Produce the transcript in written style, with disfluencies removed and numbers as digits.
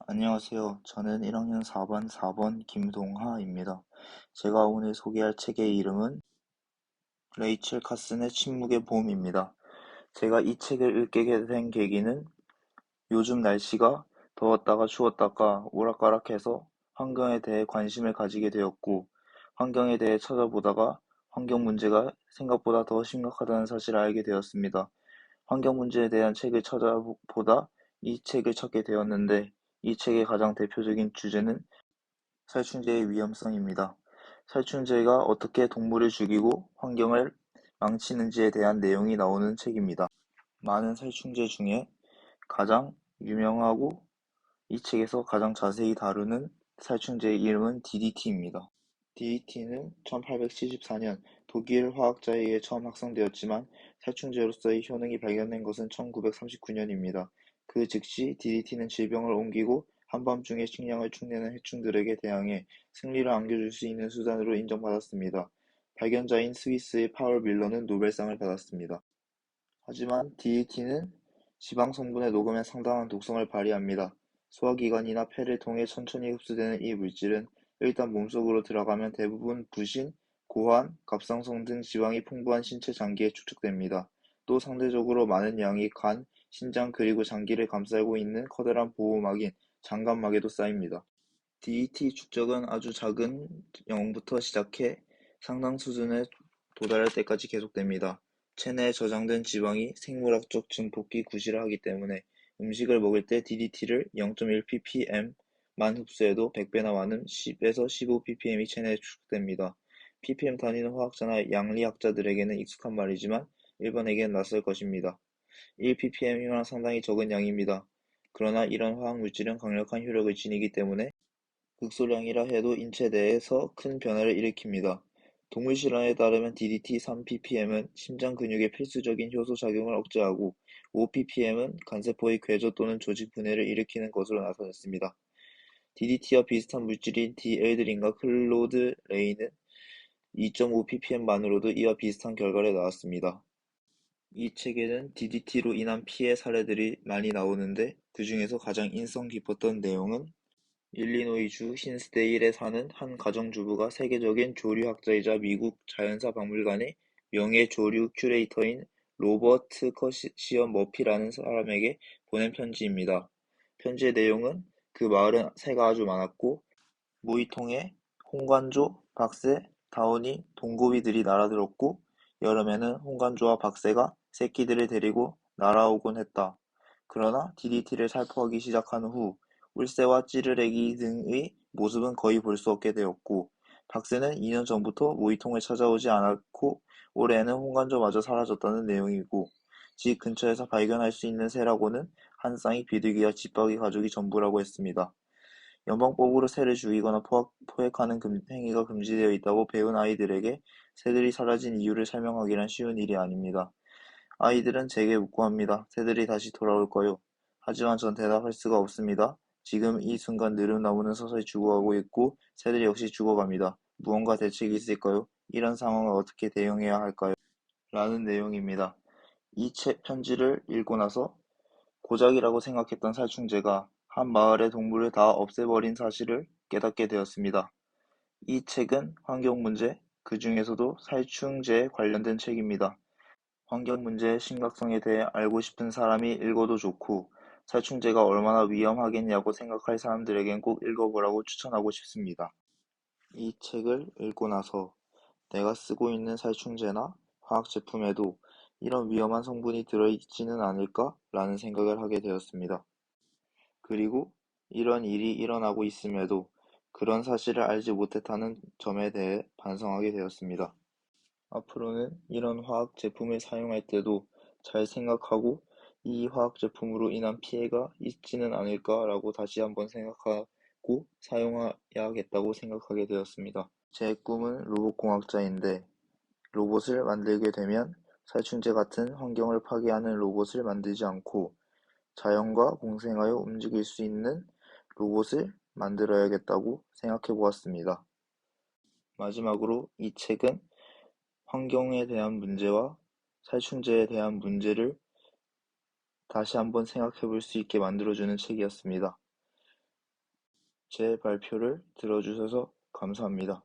안녕하세요. 저는 1학년 4반 4번 김동하입니다. 제가 오늘 소개할 책의 이름은 레이첼 카슨의 침묵의 봄입니다. 제가 이 책을 읽게 된 계기는 요즘 날씨가 더웠다가 추웠다가 오락가락해서 환경에 대해 관심을 가지게 되었고, 환경에 대해 찾아보다가 환경 문제가 생각보다 더 심각하다는 사실을 알게 되었습니다. 환경 문제에 대한 책을 찾아보다 이 책을 찾게 되었는데, 이 책의 가장 대표적인 주제는 살충제의 위험성입니다. 살충제가 어떻게 동물을 죽이고 환경을 망치는지에 대한 내용이 나오는 책입니다. 많은 살충제 중에 가장 유명하고 이 책에서 가장 자세히 다루는 살충제의 이름은 DDT입니다. DDT는 1874년 독일 화학자에 의해 처음 확산되었지만 살충제로서의 효능이 발견된 것은 1939년입니다. 그 즉시 DDT는 질병을 옮기고 한밤중에 식량을 축내는 해충들에게 대항해 승리를 안겨줄 수 있는 수단으로 인정받았습니다. 발견자인 스위스의 파울 밀러는 노벨상을 받았습니다. 하지만 DDT는 지방 성분의 녹음에 상당한 독성을 발휘합니다. 소화기관이나 폐를 통해 천천히 흡수되는 이 물질은 일단 몸속으로 들어가면 대부분 부신, 고환, 갑상선 등 지방이 풍부한 신체 장기에 축적됩니다. 또 상대적으로 많은 양이 간, 신장 그리고 장기를 감싸고 있는 커다란 보호막인 장관막에도 쌓입니다. DET 축적은 아주 작은 0부터 시작해 상당 수준에 도달할 때까지 계속됩니다. 체내에 저장된 지방이 생물학적 증폭기 구실을 하기 때문에 음식을 먹을 때 DDT를 0.1ppm만 흡수해도 100배나 많은 10에서 15ppm이 체내에 축적됩니다. ppm 단위는 화학자나 양리학자들에게는 익숙한 말이지만 일반에게는 낯설 것입니다. 1ppm이면 상당히 적은 양입니다. 그러나 이런 화학물질은 강력한 효력을 지니기 때문에 극소량이라 해도 인체 내에서 큰 변화를 일으킵니다. 동물 실험에 따르면 DDT 3ppm은 심장 근육의 필수적인 효소 작용을 억제하고 5ppm은 간세포의 궤조 또는 조직 분해를 일으키는 것으로 나타났습니다. DDT와 비슷한 물질인 디엘드린과 클로드 레이는 2.5ppm만으로도 이와 비슷한 결과를 나왔습니다. 이 책에는 DDT로 인한 피해 사례들이 많이 나오는데 그 중에서 가장 인상 깊었던 내용은 일리노이주 힌스데일에 사는 한 가정주부가 세계적인 조류학자이자 미국 자연사 박물관의 명예조류 큐레이터인 로버트 커시언 머피라는 사람에게 보낸 편지입니다. 편지의 내용은 그 마을은 새가 아주 많았고 모이통에 홍관조, 박새, 다운이, 동고비들이 날아들었고 여름에는 홍관조와 박새가 새끼들을 데리고 날아오곤 했다. 그러나 DDT를 살포하기 시작한 후 울새와 찌르레기 등의 모습은 거의 볼 수 없게 되었고 박새는 2년 전부터 모이통을 찾아오지 않았고 올해에는 홍관조마저 사라졌다는 내용이고 집 근처에서 발견할 수 있는 새라고는 한 쌍의 비둘기와 집박이 가족이 전부라고 했습니다. 연방법으로 새를 죽이거나 포획하는 행위가 금지되어 있다고 배운 아이들에게 새들이 사라진 이유를 설명하기란 쉬운 일이 아닙니다. 아이들은 제게 묻고 합니다. 새들이 다시 돌아올까요? 하지만 전 대답할 수가 없습니다. 지금 이 순간 느릅나무는 서서히 죽어가고 있고 새들 역시 죽어갑니다. 무언가 대책이 있을까요? 이런 상황을 어떻게 대응해야 할까요? 라는 내용입니다. 이 편지를 읽고 나서 고작이라고 생각했던 살충제가 한 마을의 동물을 다 없애버린 사실을 깨닫게 되었습니다. 이 책은 환경 문제, 그 중에서도 살충제에 관련된 책입니다. 환경 문제의 심각성에 대해 알고 싶은 사람이 읽어도 좋고, 살충제가 얼마나 위험하겠냐고 생각할 사람들에겐 꼭 읽어보라고 추천하고 싶습니다. 이 책을 읽고 나서 내가 쓰고 있는 살충제나 화학 제품에도 이런 위험한 성분이 들어있지는 않을까? 라는 생각을 하게 되었습니다. 그리고 이런 일이 일어나고 있음에도 그런 사실을 알지 못했다는 점에 대해 반성하게 되었습니다. 앞으로는 이런 화학 제품을 사용할 때도 잘 생각하고 이 화학 제품으로 인한 피해가 있지는 않을까라고 다시 한번 생각하고 사용해야겠다고 생각하게 되었습니다. 제 꿈은 로봇공학자인데 로봇을 만들게 되면 살충제 같은 환경을 파괴하는 로봇을 만들지 않고 자연과 공생하여 움직일 수 있는 로봇을 만들어야겠다고 생각해 보았습니다. 마지막으로 이 책은 환경에 대한 문제와 살충제에 대한 문제를 다시 한번 생각해 볼 수 있게 만들어주는 책이었습니다. 제 발표를 들어주셔서 감사합니다.